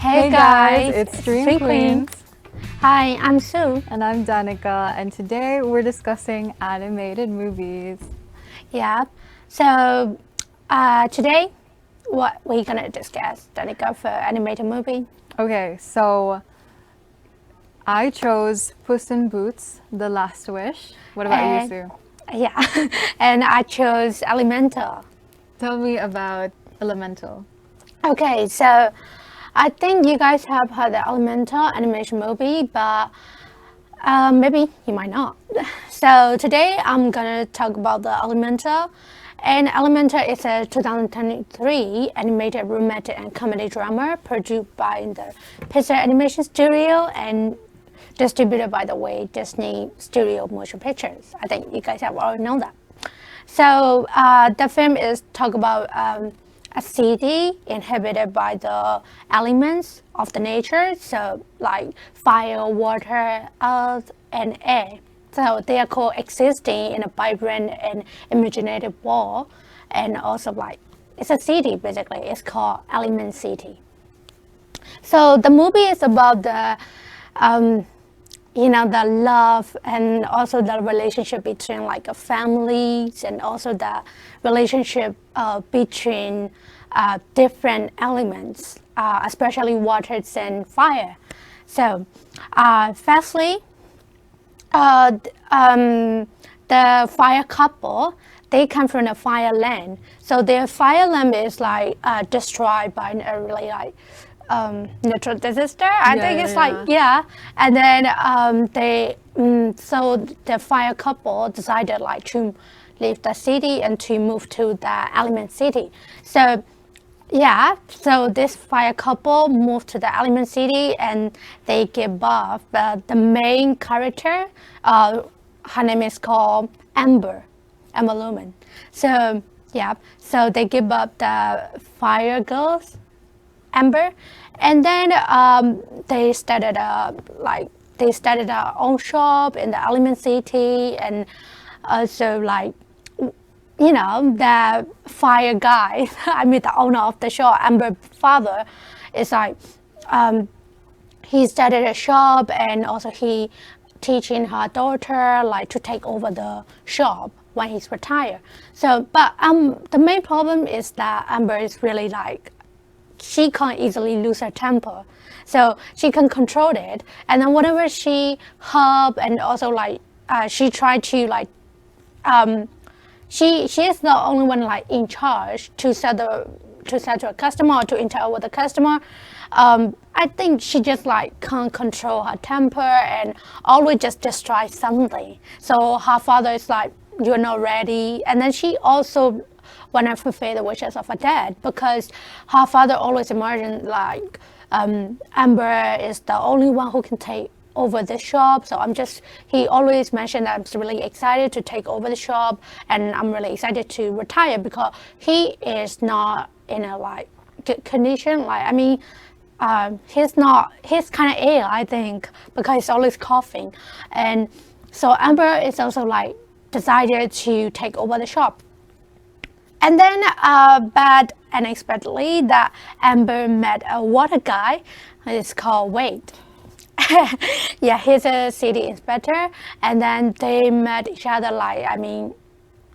Hey guys, it's Stream StreamQueens. Queens. Hi, I'm Sue. And I'm Danica, and today we're discussing animated movies. Yeah. So today, what we're gonna discuss, Danica, for animated movie? Okay, so I chose Puss in Boots: The Last Wish. What about you, And- Sue? Yeah, and I chose Elemental. Tell me about Elemental. Okay, so I think you guys have heard the Elemental animation movie, but maybe you might not. So today I'm gonna talk about the Elemental. And Elemental is a 2023 animated romantic and comedy drama produced by the Pixar Animation Studio and distributed by the way Disney Studio Motion Pictures. I think you guys have already known that. So the film is talk about a city inhabited by the elements of the nature, so like fire, water, earth, and air. So they are coexisting in a vibrant and imaginative world, and also like it's a city basically. It's called Element City. So the movie is about the the love and also the relationship between like a families and also the relationship between different elements, especially water and fire. So firstly, the fire couple, they come from the fire land. So their fire land is like destroyed by a really like natural disaster. I think it's like and then so the fire couple decided like to leave the city and to move to the element city. So so this fire couple moved to the element city and they give birth. The main character, her name is called Amber Lumen. So so they give up the fire girls Amber, and then they started their own shop in the Element City, and also like the fire guy. I mean the owner of the shop, Amber father, is like he started a shop and also he teaching her daughter like to take over the shop when he's retired. So, but the main problem is that Amber is really like she can't easily lose her temper, so she can control it. And then whatever she help and also like she tried to like she is the only one like in charge to sell to a customer or to interact with the customer. I think she just like can't control her temper and always just destroy something. So her father is like, you're not ready. And then she also want to fulfill the wishes of her dad because her father always imagined like Amber is the only one who can take over the shop. So he always mentioned that I'm really excited to take over the shop and I'm really excited to retire because he is not in a like good condition. Like, I mean, he's kind of ill, I think, because he's always coughing. And so Amber is also like decided to take over the shop. And then, but unexpectedly, that Amber met a water guy. It's called Wade. Yeah, he's a city inspector, and then they met each other. Like, I mean,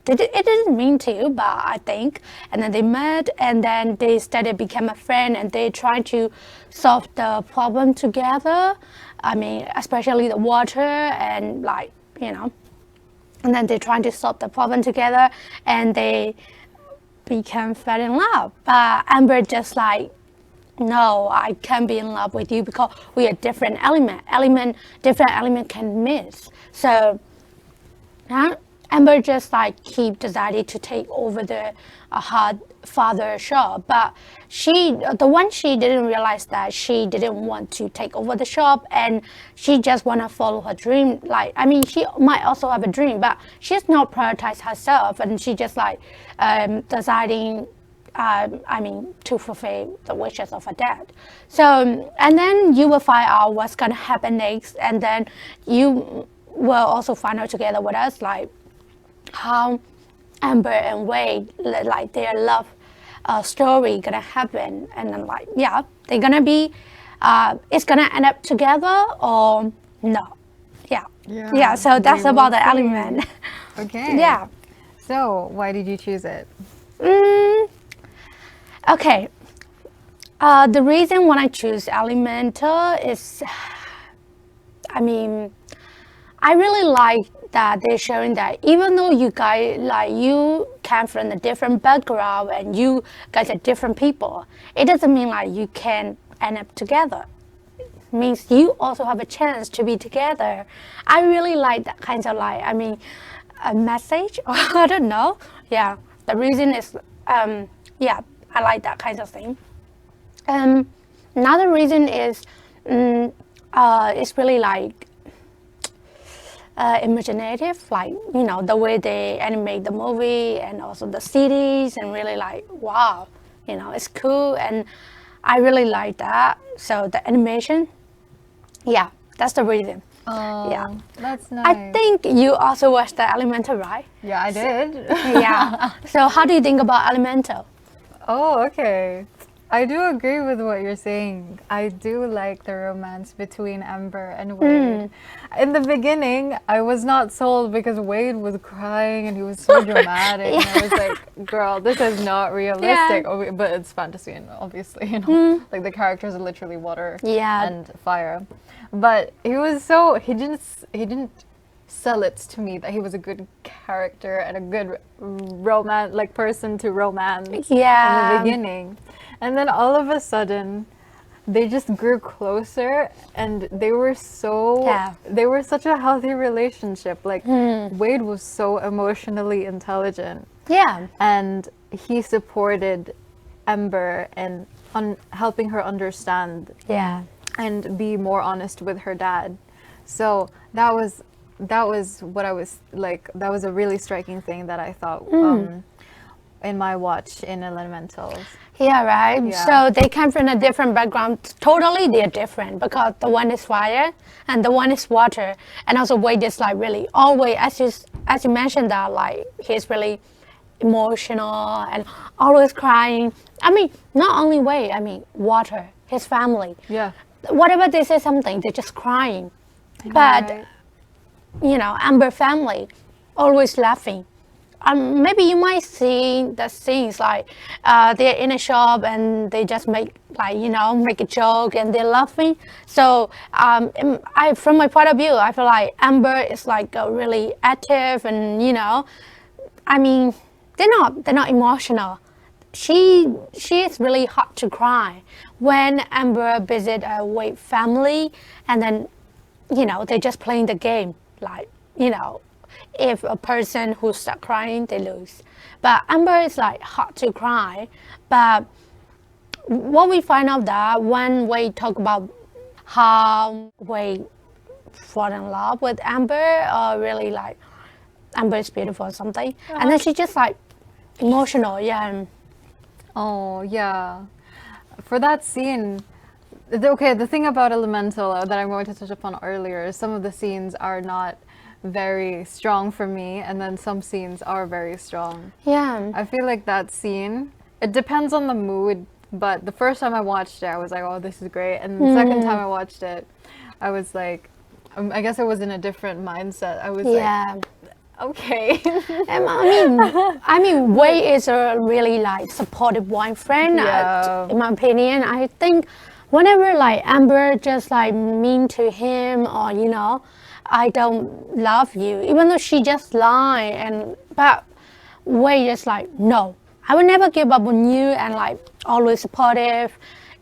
it didn't mean to, but I think. And then they met, and then they started become a friend, and they tried to solve the problem together. I mean, especially the water and like and then they trying to solve the problem together, and they become fell in love. But Amber just like, no, I can't be in love with you because we are different different element can miss. So Amber just like keep deciding to take over the her father's shop, but the one she didn't realize that she didn't want to take over the shop, and she just want to follow her dream. Like, I mean, she might also have a dream, but she's not prioritize herself, and she just like deciding to fulfill the wishes of her dad. So, and then you will find out what's gonna happen next, and then you will also find out together with us, like how Amber and Wade, like their love story gonna happen, and then like they're gonna be it's gonna end up together or no. Yeah. Yeah, So that's we about will the see. element. Okay. Yeah. So, why did you choose it? Okay. The reason when I choose Elemental is, I mean, I really like that they're showing that even though you guys, like, you come from a different background and you guys are different people, it doesn't mean like you can end up together. It means you also have a chance to be together. I really like that kind of like, I mean, a message, or I don't know. Yeah, the reason is, yeah, I like that kind of thing. Um, Another reason is, it's really like imaginative, like the way they animate the movie and also the cities, and really like wow, it's cool, and I really like that. So the animation, yeah, that's the reason. Yeah, Oh, that's I nice. think you also watched the Elemental, right? Yeah, I did. Yeah. So how do you think about Elemental? Oh, okay. I do agree with what you're saying. I do like the romance between Amber and Wade. In the beginning, I was not sold because Wade was crying and he was so dramatic, and I was like, "Girl, this is not realistic." Yeah. But it's fantasy, and obviously, like the characters are literally water Yeah. and fire. But he didn't sell it to me that he was a good character and a good romance, like person to romance Yeah. in the beginning. And then all of a sudden, they just grew closer, and Yeah. they were such a healthy relationship. Like Wade was so emotionally intelligent, Yeah. and he supported Ember and helping her understand Yeah. and be more honest with her dad. So that was what I was like. That was a really striking thing that I thought in my watch in Elementals. Yeah, right. Yeah. So they come from a different background. Totally, they're different because the one is fire and the one is water. And also Wade is like really always, as you mentioned that like he's really emotional and always crying. I mean, not only Wade. I mean, water, his family. Yeah. Whatever they say something, they're just crying. But Right. Amber family, always laughing. Maybe you might see the scenes like they're in a shop and they just make like make a joke and they're laughing. So from my point of view, I feel like Amber is like really active and I mean they're not emotional. She is really hard to cry when Amber visit a Wade family, and then they're just playing the game like if a person who start crying, they lose. But Amber is like hard to cry. But what we find out that when we talk about how we fall in love with Amber, or really like Amber is beautiful or something, and then she just like emotional, yeah. Oh, yeah. For that scene, the thing about Elemental that I'm going to touch upon earlier is some of the scenes are not very strong for me, and then some scenes are very strong. Yeah. I feel like that scene, it depends on the mood, but the first time I watched it, I was like, oh, this is great. And the second time I watched it, I was like, I guess I was in a different mindset. I was Yeah. like, okay. I mean, Wei is a really like supportive boyfriend. Yeah. In my opinion, I think whenever like Amber just like mean to him, or I don't love you, even though she just lie, but Wei just like no, I will never give up on you, and like always supportive.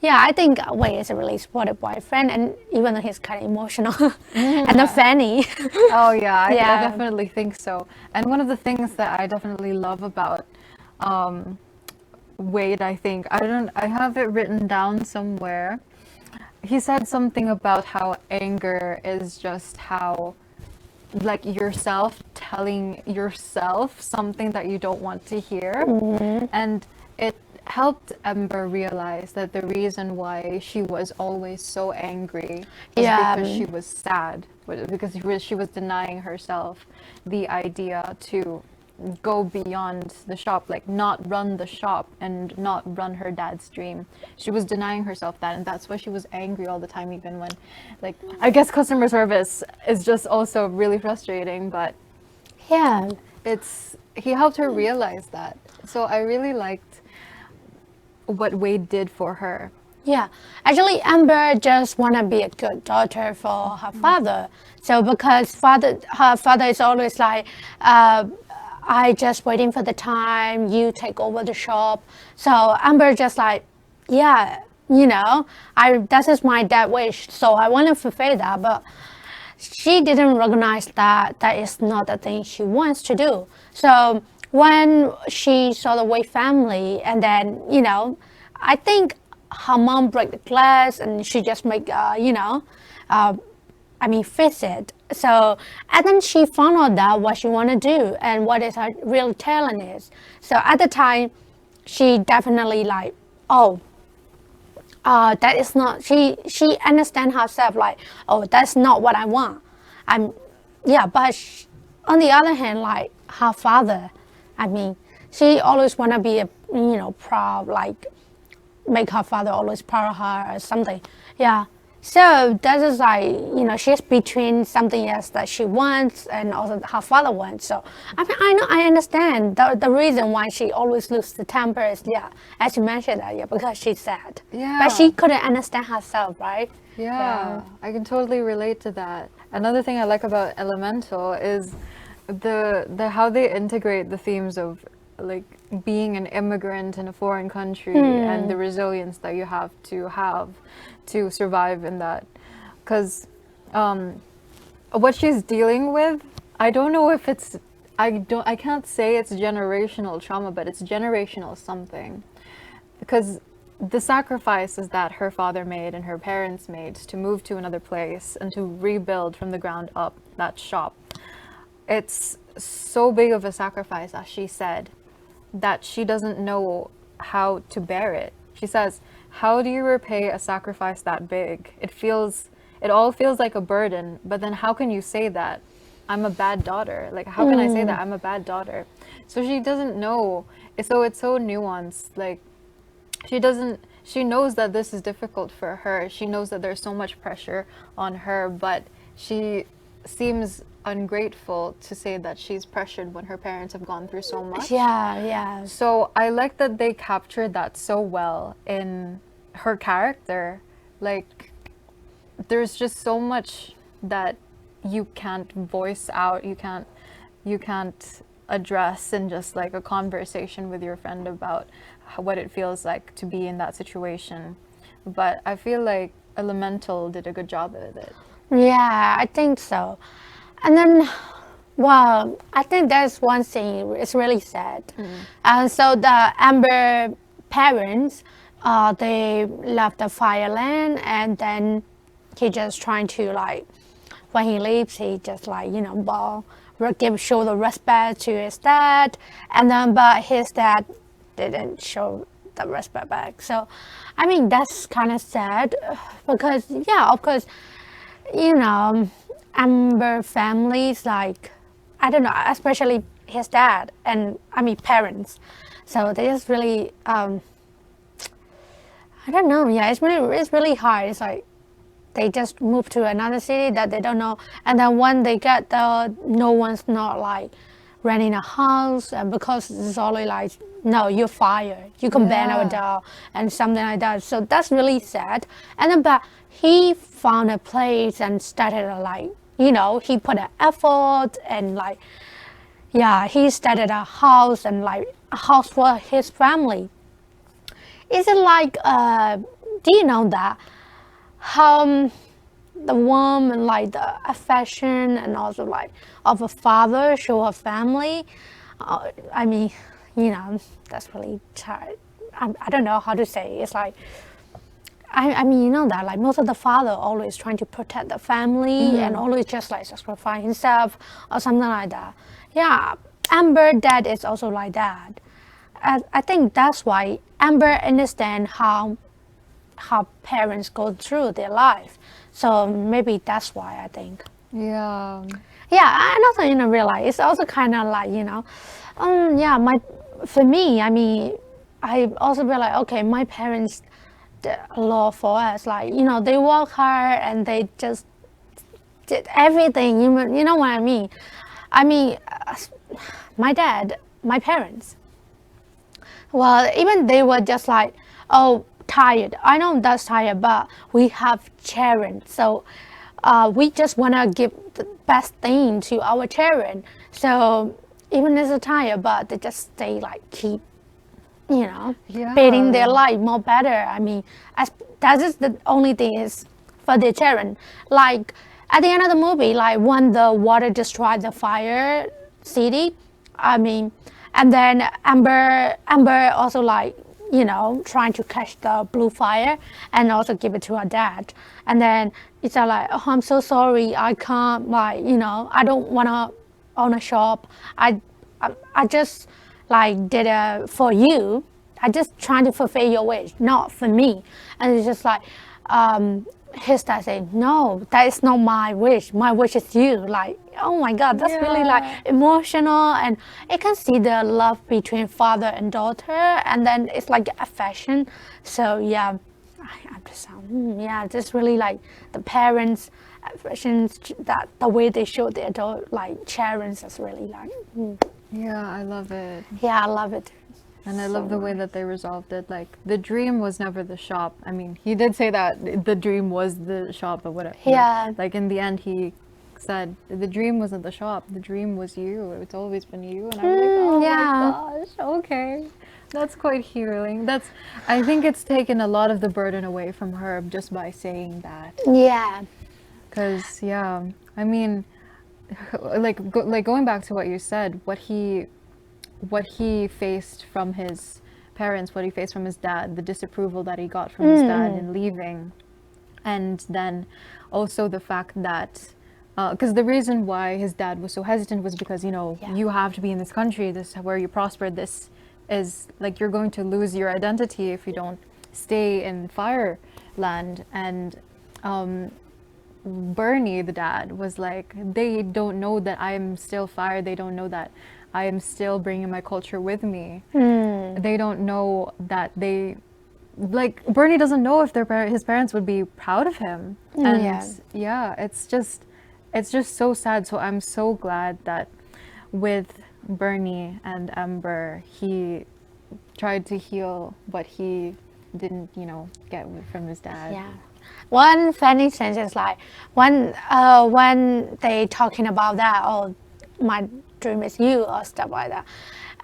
Yeah, I think Wei is a really supportive boyfriend, and even though he's kind of emotional and not funny. Oh yeah, I Yeah. definitely think so. And one of the things that I definitely love about Wade, I have it written down somewhere. He said something about how anger is just how, like, yourself telling yourself something that you don't want to hear. And it helped Ember realize that the reason why she was always so angry is Yeah. because she was sad, because she was denying herself the idea to go beyond the shop, like not run the shop and not run her dad's dream. She was denying herself that, and that's why she was angry all the time, even when, like, I guess customer service is just also really frustrating, but Yeah. he helped her realize that. So I really liked what Wade did for her. Yeah, actually, Amber just wanna be a good daughter for her father. So because her father is always like, I just waiting for the time you take over the shop. So Amber just like, yeah, that is my dad wish. So I want to fulfill that, but she didn't recognize that that is not the thing she wants to do. So when she saw the Wei family, and then I think her mom break the glass, and she just make fix it. So and then she found out that what she want to do and what is her real talent is. So at the time, she definitely like, oh, that is not, she understand herself like, oh, that's not what I want. But on the other hand, like her father, she always want to be proud, like make her father always proud of her or something. Yeah. So that is like, she's between something else that she wants and also her father wants. So I understand the reason why she always loses the temper is, as you mentioned that, because she's sad. Yeah. But she couldn't understand herself, right? Yeah, I can totally relate to that. Another thing I like about Elemental is the how they integrate the themes of like being an immigrant in a foreign country and the resilience that you have to survive in that. Because what she's dealing with, I don't know if it's, I can't say it's generational trauma, but it's generational something. Because the sacrifices that her father made and her parents made to move to another place and to rebuild from the ground up that shop, it's so big of a sacrifice, as she said, that she doesn't know how to bear it. She says, how do you repay a sacrifice that big? It all feels like a burden, but then how can you say that I'm a bad daughter? Like, how can I say that I'm a bad daughter? So she doesn't know. So it's so nuanced. Like, she knows that this is difficult for her. She knows that there's so much pressure on her, but she seems ungrateful to say that she's pressured when her parents have gone through so much. Yeah. So I like that they captured that so well in her character. Like, there's just so much that you can't voice out, you can't address in just like a conversation with your friend about what it feels like to be in that situation. But I feel like Elemental did a good job with it. Yeah, I think so. And then, well, I think there's one thing, it's really sad. And so the Amber parents, they left the Fireland, and then he just trying to like, when he leaves, he just like, show the respect to his dad. And then, but his dad didn't show the respect back. So, that's kind of sad because, of course, Amber families, like, I don't know, especially his dad and parents. So they just really, I don't know. Yeah, it's really hard. It's like they just move to another city that they don't know, and then when they get there, no one's not like renting a house, and because it's only like, no, you're fired. You can ban our door and something like that. So that's really sad. And then, but he found a place and started like, he put an effort and like, he started a house and like a house for his family. Is it like, do you know that how the warmth and like the affection and also like of a father show a family? That's really hard. I don't know how to say. It's like, that like most of the father always trying to protect the family and always just like sacrifice himself or something like that. Yeah, Amber dad is also like that. I think that's why Amber understand how parents go through their life. So maybe that's why I think. Yeah. Yeah, and also real life, it's also kind of like Yeah, for me, I mean, I also feel like, okay, my parents did a lot for us. Like, they work hard and they just did everything. You know what I mean? I mean, my dad, my parents, well, even they were just like, oh, tired. I know that's tired, but we have children. So we just want to give the best thing to our children. So even if they're tired, but they just stay like keep, building their Yeah. life more better. I mean, that is the only thing is for the children. Like at the end of the movie, like when the water destroyed the fire city, I mean, and then Amber also like trying to catch the blue fire and also give it to her dad. And then it's like, oh, I'm so sorry, I can't, like, I don't want to own a shop. I just like did it for you. I just trying to fulfill your wish, not for me. And it's just like, his dad said, no, that is not my wish. My wish is you. Like, oh my God, that's really like Yeah. emotional, and you can see the love between father and daughter, and then it's like affection. So yeah, I'm just yeah, just really like the parents' affections, that the way they show their like parents is really like, Yeah, I love it. yeah, I love it. And I So love the way nice. that they resolved it. Like, the dream was never the shop. I mean, he did say that the dream was the shop, but whatever. Yeah. Like, in the end, he said, the dream wasn't the shop. The dream was you. It's always been you. And I was like, oh Yeah. my gosh, okay. That's quite healing. I think it's taken a lot of the burden away from her just by saying that. Yeah. Because, yeah, I mean, like going back to what you said, what he faced from his parents, what he faced from his dad, the disapproval that he got from his dad in leaving, and then also the fact that because the reason why his dad was so hesitant was because Yeah. you have to be in this country, this where you prospered, this is like you're going to lose your identity if you don't stay in Fireland. And Bernie, the dad, was like, they don't know that I'm still Fire. They don't know that I am still bringing my culture with me. They don't know that like, Bernie doesn't know if his parents would be proud of him. And Yeah. yeah, it's just so sad. So I'm so glad that with Bernie and Amber, he tried to heal what he didn't, get from his dad. Yeah. One funny sense is like when they talking about that, oh, my dream is you or stuff like that.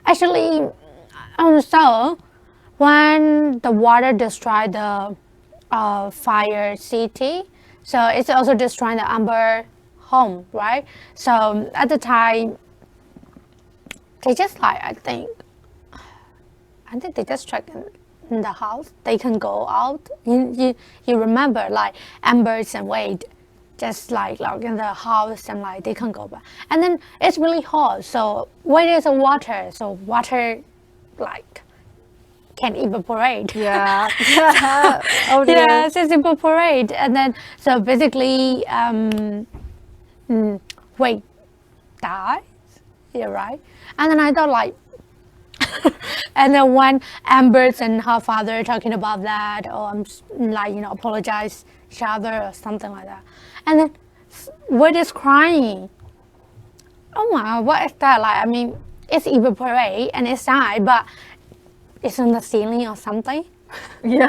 Actually, so when the water destroyed the fire city, so it's also destroying the Amber home, right? So at the time, they just like I think they just check in the house. They can go out. You remember like Ambers and Wade just like locked in the house and like they can go back. And then it's really hot. So where there's a water, so water like can evaporate. Yeah. Oh dear. Yes, it's evaporate. And then so basically Wade dies. Yeah, right. And then I thought like and then when Amber's and her father talking about that, oh, I'm like, apologize each other or something like that. And then Wade is crying. Oh my, what is that like? I mean, it's evaporate and it's died, but it's on the ceiling or something. Yeah.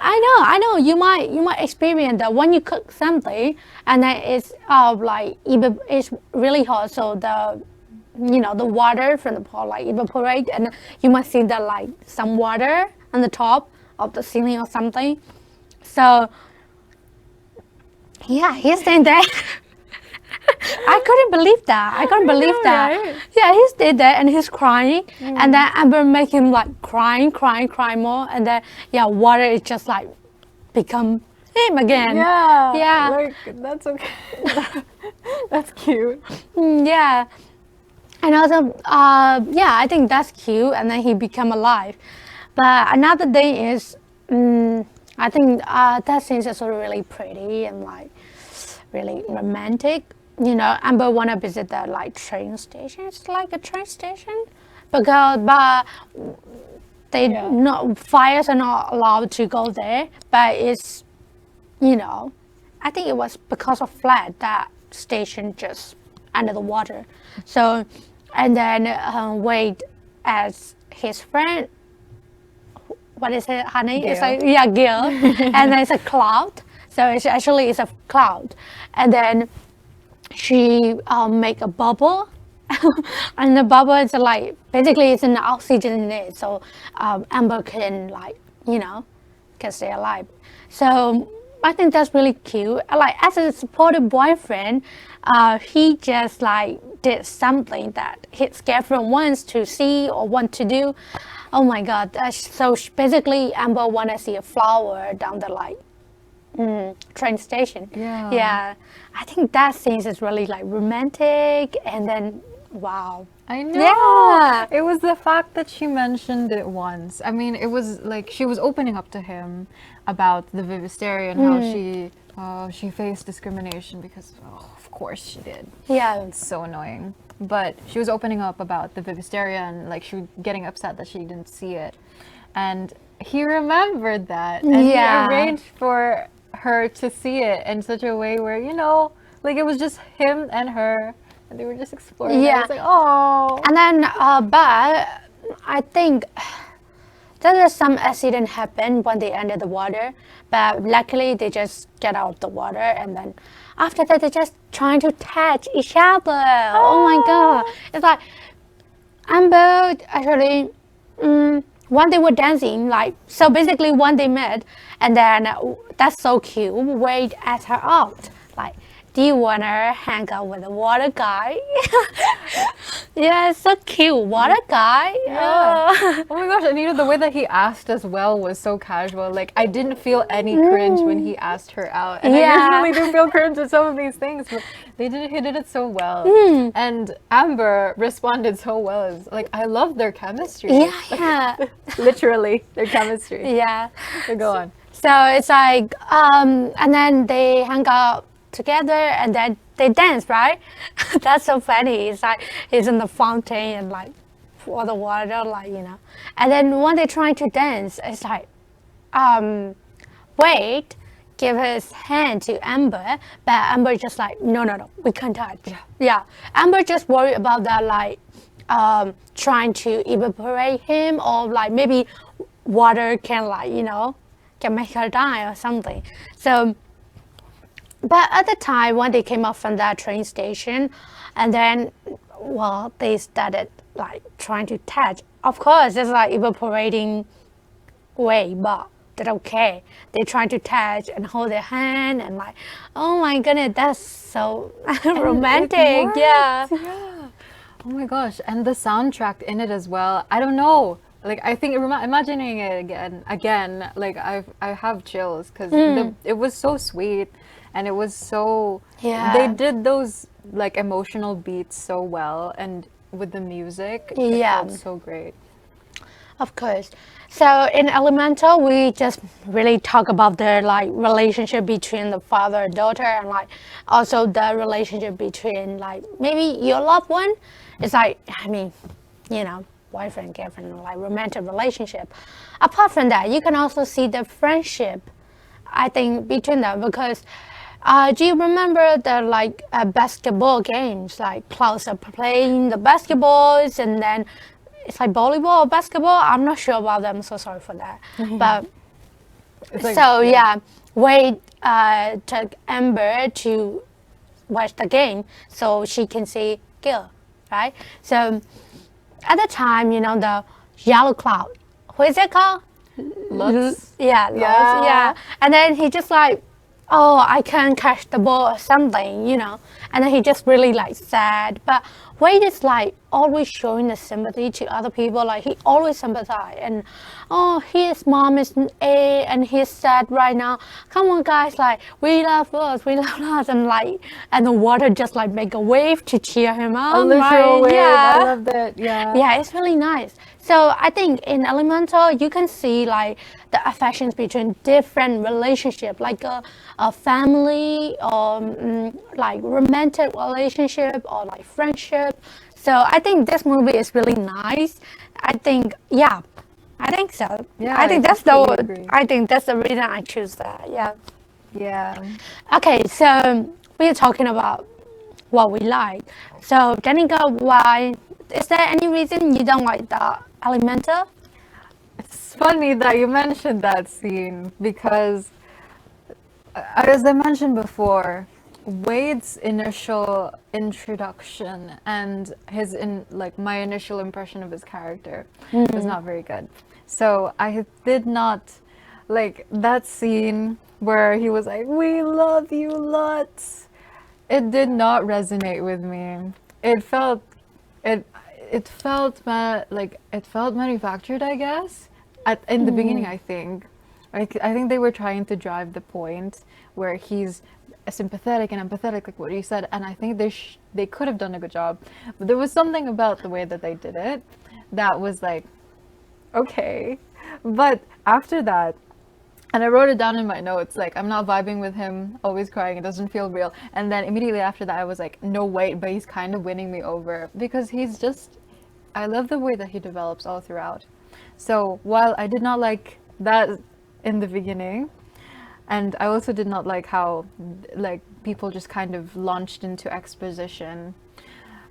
I know. You might experience that when you cook something and then it's like it's really hot, so the water from the pot like evaporate, and you might see that like some water on the top of the ceiling or something. So yeah, he's staying there. I couldn't believe that. I couldn't believe that. Right? Yeah, he stayed there and he's crying, and then Amber make him like crying more, and then yeah, water is just like become him again. Yeah. Yeah. Like, that's okay. That's cute. Yeah. And also, yeah, I think that's cute. And then he become alive. But another thing is, I think that scene is also really pretty and like really romantic. Amber wanna visit the like train station. It's like a train station, but they not fires are not allowed to go there. But it's I think it was because of flood that station just under the water. So, and then Wade as his friend. What is it, honey? Gail. It's like Gail, and then it's a cloud. So it's a cloud, and then she make a bubble, and the bubble is like basically it's an oxygen in it, so Amber can can stay alive. So I think that's really cute. Like as a supportive boyfriend, he just like did something that his girlfriend wants to see or want to do. Oh my God! So basically, Amber wanna see a flower down the train station. Yeah. I think that scene is really like romantic, and then wow. I know. Yeah. It was the fact that she mentioned it once. I mean, it was like she was opening up to him about the Vivisteria and how she faced discrimination because, of course she did. Yeah. It's so annoying. But she was opening up about the Vivisteria and like she was getting upset that she didn't see it. And he remembered that. And he arranged for her to see it in such a way where, like it was just him and her. And they were just exploring. Yeah. It's like, oh. And then, but I think there is some accident happened when they entered the water. But luckily, they just get out of the water, and then after that, they're just trying to touch each other. Oh my God! It's like Amber actually. When they were dancing, like so, basically, when they met, and then that's so cute. Wade asked her out, like, do you wanna hang out with a water guy? Yeah, it's so cute. Water guy. Yeah. Oh my gosh, and the way that he asked as well was so casual. Like, I didn't feel any cringe when he asked her out. And I usually do feel cringe at some of these things, but he did it so well. And Amber responded so well. It's like, I love their chemistry. Yeah. Literally, their chemistry. Yeah. So go on. So it's like, and then they hang out together, and then they dance, right? That's so funny. It's like he's in the fountain and like for the water, And then when they're trying to dance, it's like, Wade give his hand to Amber, but Amber just like, no, we can't touch. Yeah. Amber just worried about that, like, trying to evaporate him, or like maybe water can can make her die or something. So. But at the time when they came up from that train station, and then, they started like trying to touch. Of course, it's like evaporating way, but they're okay. They're trying to touch and hold their hand and like, oh my goodness, that's so romantic. Yeah. Oh my gosh, and the soundtrack in it as well. I don't know. Like I think imagining it again, like I have chills because it was so sweet. And it was so, they did those like emotional beats so well, and with the music, it felt so great. Of course. So in Elemental, we just really talk about the like relationship between the father and daughter, and like also the relationship between like maybe your loved one. It's like, I mean, boyfriend, girlfriend, like romantic relationship. Apart from that, you can also see the friendship, I think, between them because. Do you remember the basketball games, like Klaus are playing the basketballs, and then it's like volleyball or basketball? I'm not sure about them, so sorry for that. But Wade took Amber to watch the game so she can see Gil, right? So at the time, the yellow cloud, what is it called? Lutz. Yeah. And then he just like, oh, I can't catch the ball or something, And then he just really like sad. But Wade is like always showing the sympathy to other people. Like he always sympathize. And oh, his mom is A and he's sad right now. Come on, guys, like we love us. And the water just like make a wave to cheer him up. A literal wave. Yeah. I love that. Yeah. Yeah, it's really nice. So I think in Elemental, you can see like the affections between different relationships, like a family or like romantic relationship or like friendship. So I think this movie is really nice. I think, yeah, I think so. Yeah, I think I that's completely the agree. I think that's the reason I choose that. Yeah. Yeah. Okay, so we're talking about what we like. So Danica, why is there any reason you don't like the Elemental? It's funny that you mentioned that scene because, as I mentioned before, Wade's initial introduction and my initial impression of his character was not very good. So I did not like that scene where he was like, "We love you lots." It did not resonate with me. It felt it it felt it felt manufactured, I guess. In the beginning, I think. I think they were trying to drive the point where he's sympathetic and empathetic, like what you said, and I think they could have done a good job. But there was something about the way that they did it that was like, okay. But after that, and I wrote it down in my notes, like, I'm not vibing with him, always crying, it doesn't feel real. And then immediately after that, I was like, no, wait, but he's kind of winning me over because I love the way that he develops all throughout. So while I did not like that in the beginning, and I also did not like how, like, people just kind of launched into exposition.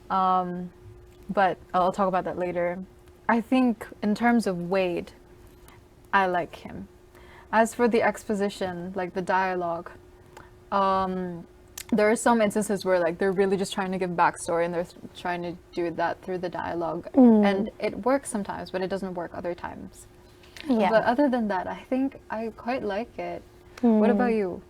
But I'll talk about that later. I think in terms of Wade, I like him. As for the exposition, like the dialogue, there are some instances where like they're really just trying to give backstory and they're trying to do that through the dialogue, and it works sometimes, but it doesn't work other times. Yeah. But other than that, I think I quite like it. What about you?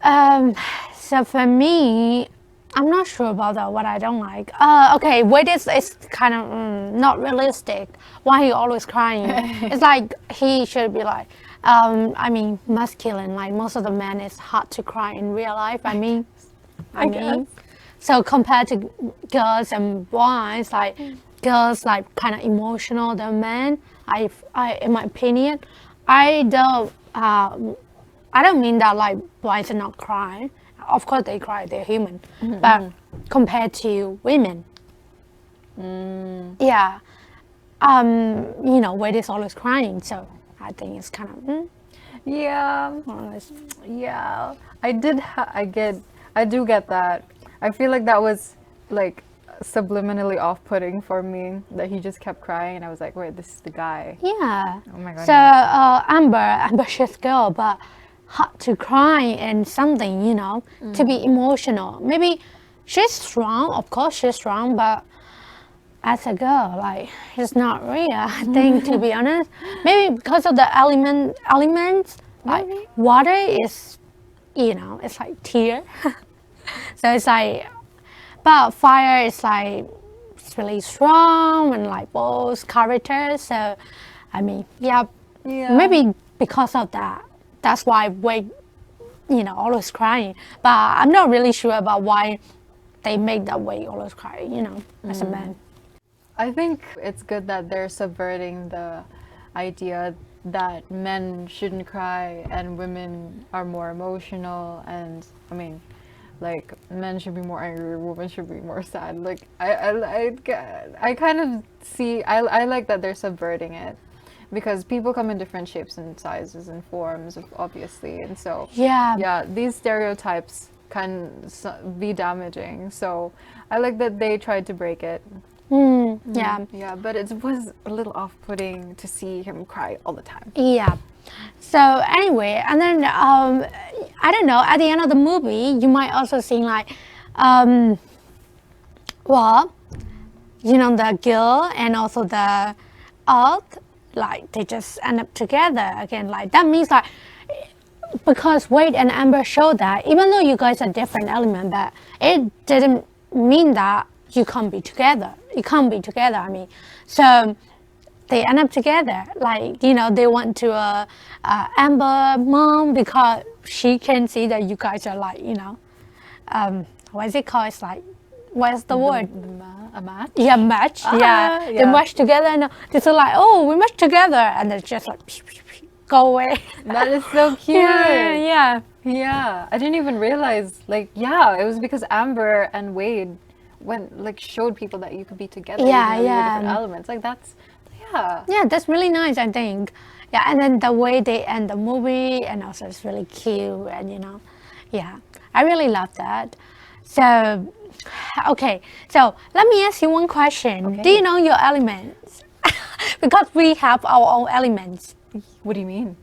So for me, I'm not sure about that, what I don't like. Okay, Wade is kind of not realistic. Why he always crying? It's like he should be like, I mean, masculine. Like most of the men, it's hard to cry in real life. I mean, guess. so compared to girls and boys, like girls like kind of emotional than men. In my opinion, I don't. I don't mean that like boys are not crying. Of course they cry, they're human. But compared to women, yeah, you know, Wade is always crying, so I think it's kind of Yeah, always. yeah. I do get that. I feel like that was like subliminally off-putting for me that he just kept crying, and I was like, wait, this is the guy. Yeah. Oh my goodness. So ambitious girl, but hard to cry and something, you know, to be emotional. Maybe she's strong, of course she's strong, but as a girl, like it's not real. I think, to be honest, maybe because of the elements, like Maybe. water is, you know, it's like tear. So it's like, but fire is like it's really strong and like both characters. So, I mean, yeah, maybe because of that, that's why Wade, you know, always crying. But I'm not really sure about why they make that Wade always cry, you know, as a man. I think it's good that they're subverting the idea that men shouldn't cry and women are more emotional, and I mean, like, men should be more angry, women should be more sad. Like, I kind of see, I like that they're subverting it because people come in different shapes and sizes and forms, obviously, and so yeah, these stereotypes can be damaging. So I like that they tried to break it. Yeah. Yeah, but it was a little off-putting to see him cry all the time. Yeah. So anyway, and then I don't know. At the end of the movie, you might also see like, well, you know, the girl and also the earth, like they just end up together again. Like that means like because Wade and Amber showed that even though you guys are different element, but it didn't mean that you can't be together. You can't be together. I mean, so they end up together. Like, you know, they went to Amber mom because she can see that you guys are like, you know, what is it called? It's like what's the word? A match? Yeah, match. Yeah. They match together and they're like, oh, we match together, and it's just like go away. That is so cute. Yeah. Yeah, I didn't even realize. Like, yeah, it was because Amber and Wade showed people that you could be together. Yeah, even though you were yeah. different elements. Like yeah. Yeah, that's really nice, I think. Yeah, and then the way they end the movie, and also it's really cute, and yeah, I really love that. So, okay, so let me ask you one question. Okay. Do you know your elements? Because we have our own elements. What do you mean?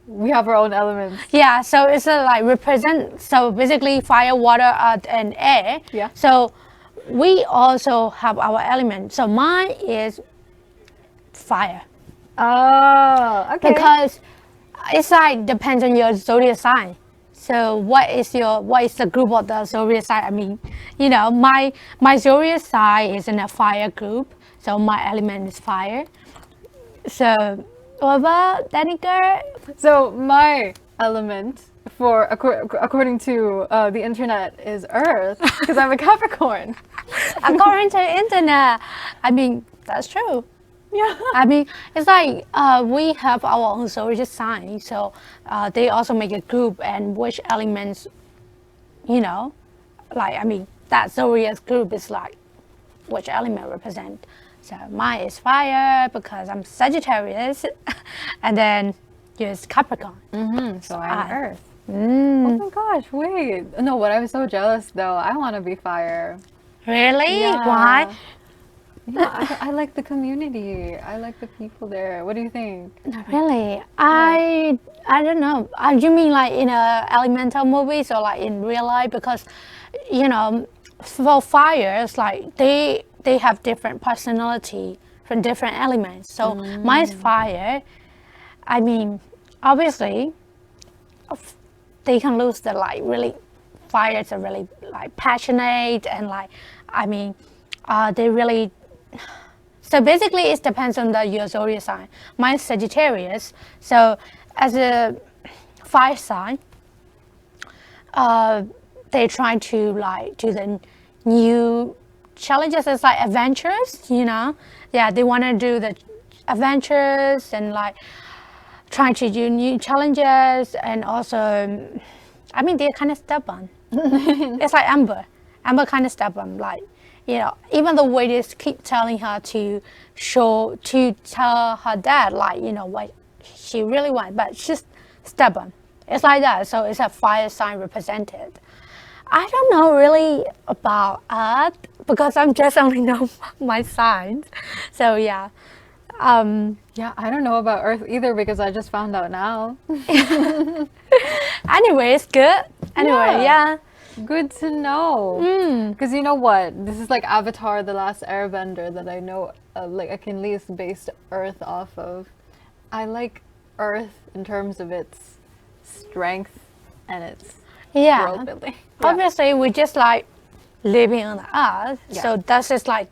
We have our own elements. Yeah, so it's like represent. So basically, fire, water, earth, and air. Yeah. So we also have our element. So mine is fire. Oh, okay. Because it's like depends on your zodiac sign. So what is the group of the zodiac sign? I mean, my zodiac sign is in a fire group, so my element is fire. So what about Danica? So my element according to the internet is Earth because I'm a Capricorn. According to the internet, I mean that's true. Yeah. I mean, it's like we have our own zodiac sign, so they also make a group and which elements, that zodiac group is like which element represent. So mine is fire because I'm Sagittarius, and then yours Capricorn. So I'm Earth. Oh Mm. my gosh, wait. No, but I'm so jealous though. I want to be fire. Really? Yeah. Why? Yeah, I like the community. I like the people there. What do you think? Really? I don't know. You mean like in elemental movies or like in real life? Because for fire, it's like they have different personality from different elements. So mine's fire. I mean, obviously, they can lose the like really fire are really like passionate and like they really. So basically, it depends on your zodiac sign. Mine's Sagittarius. So as a fire sign, they try to like do the new challenges as like adventures. Yeah, they want to do the adventures and like trying to do new challenges, and also, they're kind of stubborn. It's like Amber. Amber kind of stubborn, like. Even the way they keep telling her to tell her dad, like, what she really wants, but she's stubborn. It's like that. So it's a fire sign represented. I don't know really about Earth because I'm just only know my signs. So yeah. Yeah, I don't know about Earth either because I just found out now. Anyway, it's good. Anyway, yeah. Good to know. Because you know what? This is like Avatar: The Last Airbender that I know, I can at least base Earth off of. I like Earth in terms of its strength and its world building. Yeah. Obviously, we just like living on the Earth, so that's just like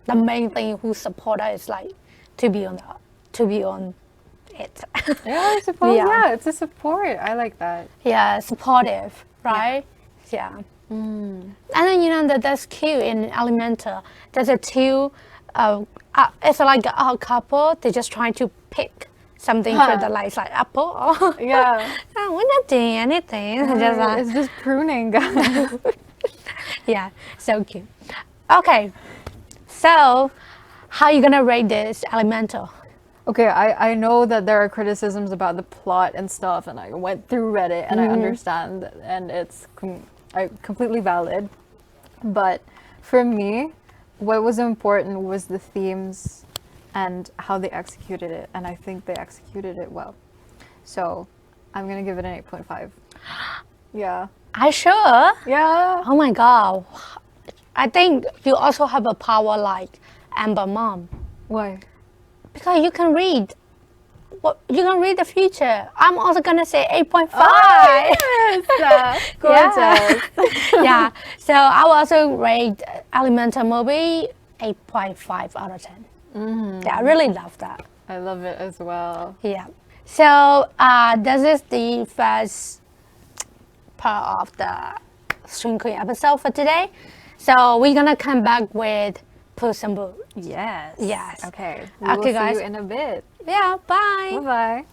the main thing who support us is like to be on it. Yeah, I suppose. Yeah, it's a support. I like that. Yeah, supportive, right? Yeah. And then that's cute in Elemental. There's a two. It's like a couple. They're just trying to pick something for the like apple. Yeah. We're not doing anything. It's just pruning, guys. Yeah, so cute. Okay, so how are you gonna rate this Elemental? Okay, I know that there are criticisms about the plot and stuff, and I went through Reddit and I understand, and it's completely valid. But for me, what was important was the themes and how they executed it, and I think they executed it well. So I'm gonna give it an 8.5. Yeah. Are you sure? Yeah. Oh my god. I think you also have a power like Amber Mom. Why? Because you can read. You can read the future. I'm also gonna say 8.5. Oh, yes. Gorgeous. Yeah. So I will also rate Elemental movie 8.5 out of 10. Yeah, I really love that. I love it as well. Yeah. So this is the first part of the Stream Queen episode for today. So we're gonna come back with Puss in Boots. Yes. Yes. Okay. Okay, We'll see guys. you in a bit. Yeah, bye. Bye bye.